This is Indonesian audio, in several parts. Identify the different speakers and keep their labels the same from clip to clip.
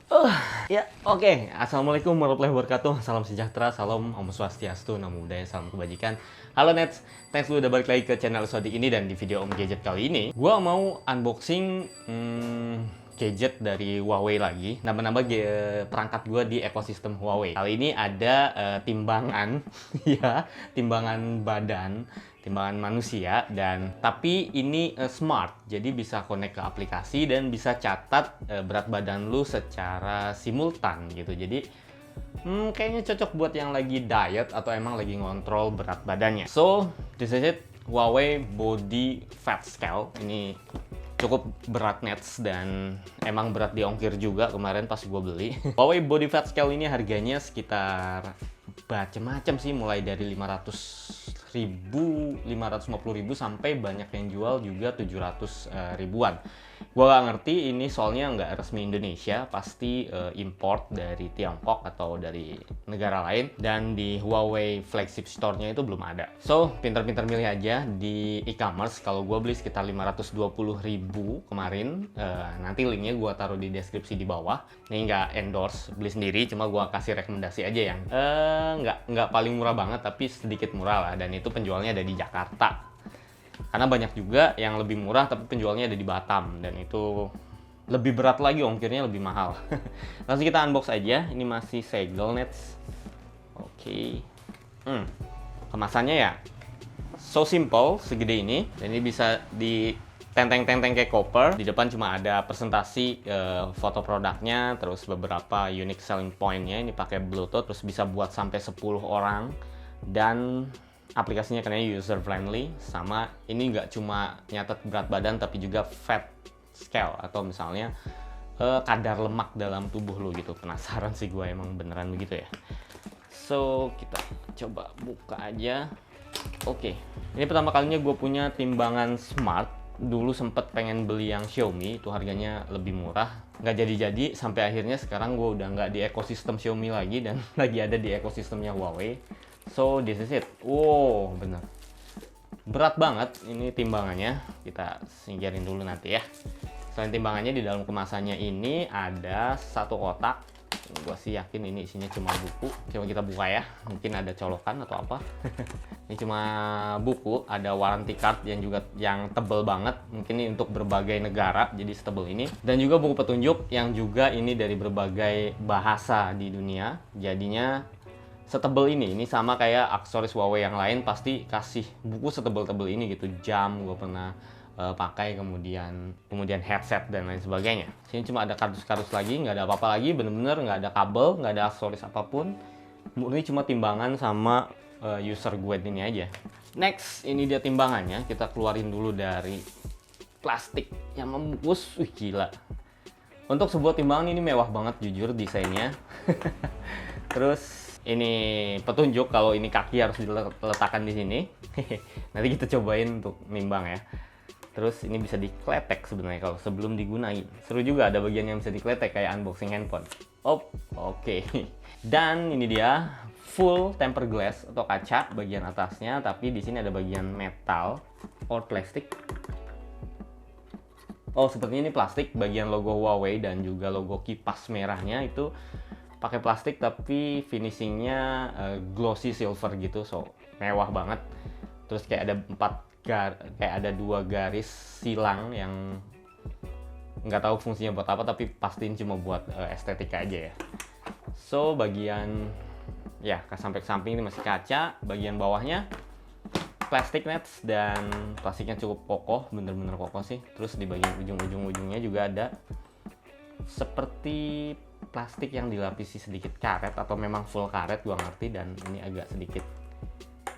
Speaker 1: Oke. Assalamualaikum warahmatullahi wabarakatuh. Salam sejahtera, salam Om Swastiastu, Namo Buddhaya, salam kebajikan. Halo Nets, thanks lu udah balik lagi ke channel Sodik ini. Dan di video Om Gadget kali ini, gua mau unboxing gadget dari Huawei lagi. Nambah-nambah perangkat gua di ekosistem Huawei. Kali ini ada timbangan, ya, timbangan badan, timbangan manusia, dan tapi ini smart, jadi bisa connect ke aplikasi dan bisa catat berat badan lu secara simultan gitu. Jadi kayaknya cocok buat yang lagi diet atau emang lagi ngontrol berat badannya. So this is it, Huawei Body Fat Scale. Ini cukup berat Nets, dan emang berat di ongkir juga kemarin pas gue beli. Huawei Body Fat Scale ini harganya sekitar macam-macam sih, mulai dari 500.000, 550.000 sampai banyak yang jual juga 700 ribuan. Gue gak ngerti ini, soalnya nggak resmi Indonesia, pasti import dari Tiongkok atau dari negara lain, dan di Huawei flagship store-nya itu belum ada. So pintar-pintar milih aja di e-commerce. Kalau gue beli sekitar 520.000 kemarin. Nanti linknya gue taruh di deskripsi di bawah. Ini nggak endorse beli sendiri, cuma gue kasih rekomendasi aja yang nggak paling murah banget, tapi sedikit murah lah, dan itu penjualnya ada di Jakarta. Karena banyak juga yang lebih murah tapi penjualnya ada di Batam, dan itu lebih berat lagi, ongkirnya lebih mahal. Langsung kita unbox aja. Ini masih segel Nets. Oke. Kemasannya ya so simple, segede ini, dan ini bisa di tenteng-tenteng kayak koper. Di depan cuma ada presentasi foto produknya, terus beberapa unique selling point-nya. Ini pakai Bluetooth, terus bisa buat sampai 10 orang, dan aplikasinya katanya user friendly. Sama ini nggak cuma nyatet berat badan tapi juga fat scale, atau misalnya kadar lemak dalam tubuh lo gitu. Penasaran sih gue, emang beneran begitu ya. So kita coba buka aja. Oke, ini pertama kalinya gue punya timbangan smart. Dulu sempet pengen beli yang Xiaomi, itu harganya lebih murah, nggak jadi-jadi, sampai akhirnya sekarang gue udah nggak di ekosistem Xiaomi lagi dan lagi ada di ekosistemnya Huawei. So this is it. Wow, bener berat banget ini timbangannya. Kita singkirin dulu nanti ya. Selain timbangannya, di dalam kemasannya ini ada satu kotak. Gue sih yakin ini isinya cuma buku. Coba kita buka ya, mungkin ada colokan atau apa. Ini cuma buku, ada warranty card yang tebel banget. Mungkin ini untuk berbagai negara, jadi setebel ini. Dan juga buku petunjuk yang juga ini dari berbagai bahasa di dunia. Jadinya setebel ini. Ini sama kayak aksesoris Huawei yang lain, pasti kasih buku setebel-tebel ini gitu. Jam gue pernah pakai, kemudian headset dan lain sebagainya. Sini cuma ada kardus-kardus lagi, nggak ada apa-apa lagi, bener-bener nggak ada kabel, nggak ada aksesoris apapun. Ini cuma timbangan sama user guide ini aja. Next, ini dia timbangannya. Kita keluarin dulu dari plastik yang membungkus. Wih, gila. Untuk sebuah timbangan ini mewah banget jujur desainnya. Terus ini petunjuk kalau ini kaki harus diletakkan di sini. Nanti kita cobain untuk nimbang ya. Terus ini bisa dikletek sebenarnya kalau sebelum digunain. Seru juga, ada bagian yang bisa dikletek kayak unboxing handphone. Oke. Dan ini dia full tempered glass atau kaca bagian atasnya, tapi di sini ada bagian metal or plastik. Sepertinya ini plastik. Bagian logo Huawei dan juga logo kipas merahnya itu pakai plastik, tapi finishingnya glossy silver gitu, so mewah banget. Terus kayak ada dua garis silang yang nggak tahu fungsinya buat apa, tapi pastiin cuma buat estetika aja ya. So bagian ya sampai ke samping ini masih kaca, bagian bawahnya plastik Nets, dan plastiknya cukup kokoh, bener-bener kokoh sih. Terus di bagian ujung-ujungnya juga ada seperti plastik yang dilapisi sedikit karet, atau memang full karet gua ngerti, dan ini agak sedikit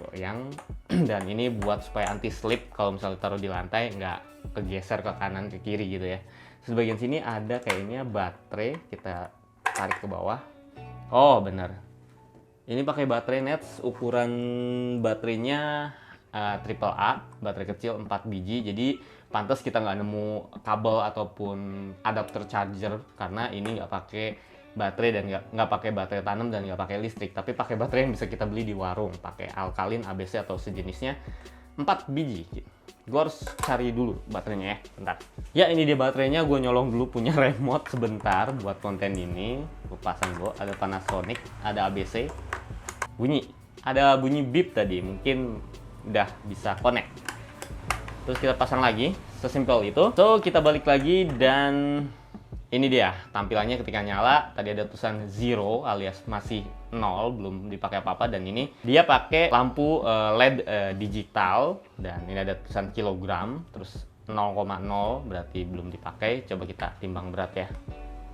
Speaker 1: goyang. Dan ini buat supaya anti slip, kalau misalnya taruh di lantai nggak kegeser ke kanan ke kiri gitu ya. Terus bagian sini ada kayaknya baterai, kita tarik ke bawah. Bener, ini pakai baterai Nets. Ukuran baterainya triple A, baterai kecil 4 biji, jadi pantas kita nggak nemu kabel ataupun adapter charger, karena ini nggak pakai baterai dan nggak pakai baterai tanam dan nggak pakai listrik, tapi pakai baterai yang bisa kita beli di warung, pakai alkalin, ABC atau sejenisnya. 4 biji. Gue harus cari dulu baterainya ya, bentar. Ya ini dia baterainya, gue nyolong dulu punya remote sebentar buat konten ini. Gue pasang dulu, ada Panasonic, ada ABC. Ada bunyi beep tadi, mungkin udah bisa connect. Terus kita pasang lagi, sesimpel itu. So kita balik lagi dan ini dia tampilannya ketika nyala. Tadi ada tulisan 0 alias masih 0, belum dipakai apa-apa. Dan ini dia pakai lampu LED digital. Dan ini ada tulisan kilogram. Terus 0,0 berarti belum dipakai. Coba kita timbang berat ya.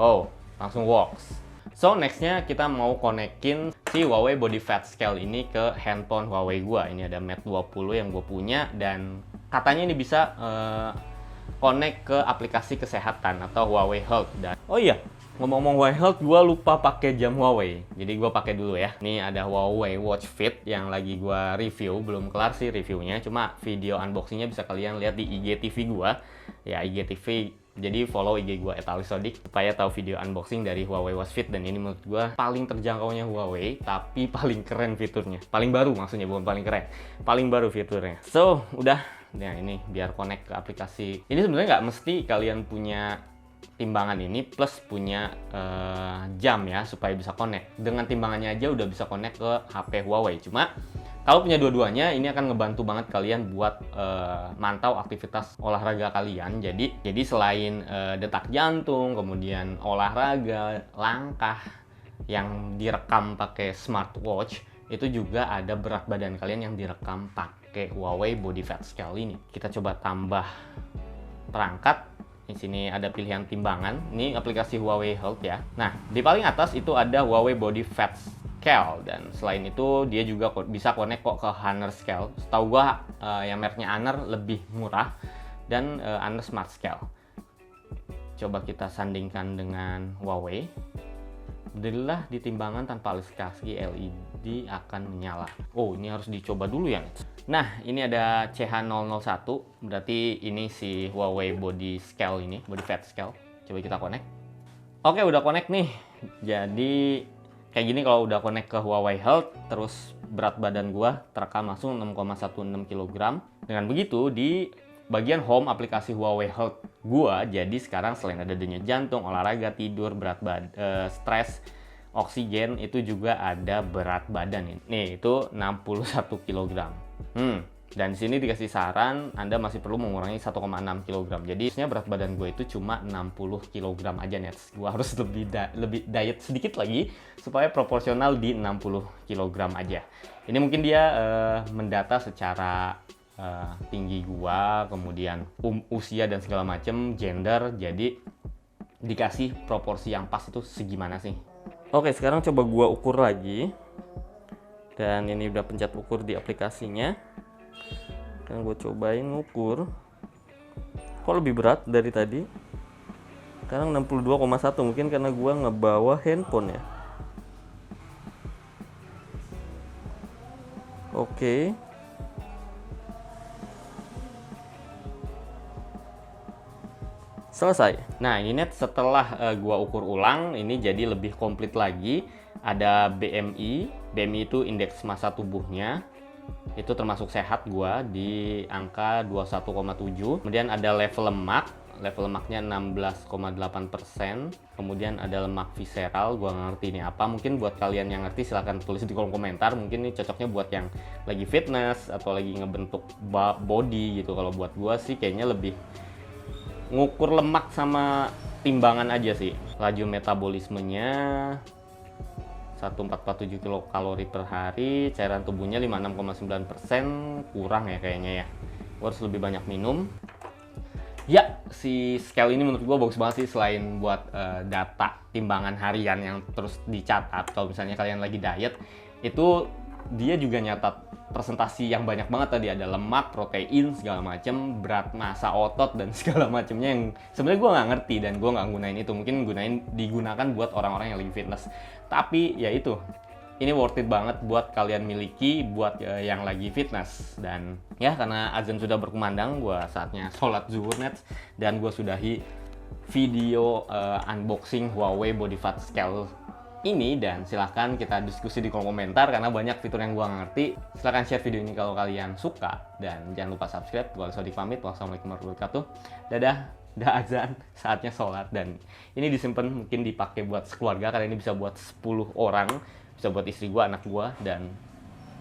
Speaker 1: Oh, langsung works. So nextnya kita mau konekin si Huawei Body Fat Scale ini ke handphone Huawei gua. Ini ada Mate 20 yang gue punya. Dan katanya ini bisa connect ke aplikasi kesehatan atau Huawei Health. Dan oh iya, ngomong-ngomong Huawei Health, gue lupa pakai jam Huawei. Jadi gue pakai dulu ya. Ini ada Huawei Watch Fit yang lagi gue review, belum kelar sih reviewnya. Cuma video unboxingnya bisa kalian lihat di IGTV gue. Ya IGTV. Jadi follow IG gue @alisodik supaya tahu video unboxing dari Huawei Watch Fit. Dan ini menurut gue paling terjangkaunya Huawei, tapi paling keren fiturnya. Paling baru maksudnya, bukan paling keren. Paling baru fiturnya. So udah. Nah ini biar connect ke aplikasi. Ini sebenarnya nggak mesti kalian punya timbangan ini plus punya jam ya supaya bisa connect. Dengan timbangannya aja udah bisa connect ke HP Huawei. Cuma kalau punya dua-duanya ini akan ngebantu banget kalian buat mantau aktivitas olahraga kalian. Jadi selain detak jantung, kemudian olahraga, langkah yang direkam pakai smartwatch, itu juga ada berat badan kalian yang direkam pakai Huawei Body Fat Scale ini. Kita coba tambah perangkat. Di sini ada pilihan timbangan. Ini aplikasi Huawei Health ya. Nah, di paling atas itu ada Huawei Body Fat Scale. Dan selain itu dia juga bisa connect kok ke Honor Scale. Setahu gua yang mereknya Honor lebih murah dan Honor Smart Scale. Coba kita sandingkan dengan Huawei. Alhamdulillah di timbangan tanpa alis kaki LED akan menyala. Oh, ini harus dicoba dulu ya. Nah, ini ada CH001. Berarti ini si Huawei Body Scale ini, Body Fat Scale. Coba kita connect. Oke, udah connect nih. Jadi kayak gini kalau udah connect ke Huawei Health, terus berat badan gua terekam langsung 6,16 kg. Dengan begitu di bagian home aplikasi Huawei Health gua, jadi sekarang selain ada denyut jantung, olahraga, tidur, berat badan, stres, oksigen, itu juga ada berat badan ini. Nih, itu 61 kg. Dan di sini dikasih saran Anda masih perlu mengurangi 1,6 kg. Jadi sebenarnya berat badan gue itu cuma 60 kg aja nih. Gue harus lebih diet sedikit lagi supaya proporsional di 60 kg aja. Ini mungkin dia mendata secara tinggi gua, kemudian usia dan segala macem, gender, jadi dikasih proporsi yang pas itu segimana sih. Oke, sekarang coba gua ukur lagi. Dan ini udah pencet ukur di aplikasinya. Dan gue cobain ngukur. Kok lebih berat dari tadi? Sekarang 62,1, mungkin karena gua ngebawa handphone ya. Oke. Selesai. Nah ini net setelah gua ukur ulang, ini jadi lebih komplit lagi. Ada BMI itu indeks massa tubuhnya. Itu termasuk sehat gua di angka 21,7. Kemudian ada level lemaknya 16,8%. Kemudian ada lemak visceral, gua nggak ngerti ini apa. Mungkin buat kalian yang ngerti silahkan tulis di kolom komentar. Mungkin ini cocoknya buat yang lagi fitness atau lagi ngebentuk body gitu. Kalau buat gua sih kayaknya lebih ngukur lemak sama timbangan aja sih. Laju metabolismenya 1447 kilokalori per hari, cairan tubuhnya 56,9%, kurang ya kayaknya ya. Gue harus lebih banyak minum. Ya, si scale ini menurut gue bagus banget sih, selain buat data timbangan harian yang terus dicatat. Kalau misalnya kalian lagi diet, itu dia juga nyatat presentasi yang banyak banget tadi, ada lemak, protein, segala macem, berat massa otot dan segala macemnya yang sebenarnya gue nggak ngerti dan gue nggak gunain itu. Mungkin digunakan buat orang-orang yang lagi fitness. Tapi ya itu, ini worth it banget buat kalian miliki buat yang lagi fitness. Dan ya karena azan sudah berkumandang, gue saatnya sholat zuhur net, dan gue sudahi video unboxing Huawei Body Fat Scale ini, dan silahkan kita diskusi di kolom komentar karena banyak fitur yang gua nggak ngerti. Silahkan share video ini kalau kalian suka, dan jangan lupa subscribe. Gua Sodik pamit. Wassalamualaikum warahmatullahi wabarakatuh. Dadah. Udah azan, saatnya sholat. Dan ini disimpan, mungkin dipakai buat sekeluarga karena ini bisa buat 10 orang, bisa buat istri gua, anak gua, dan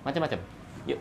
Speaker 1: macam-macam. Yuk.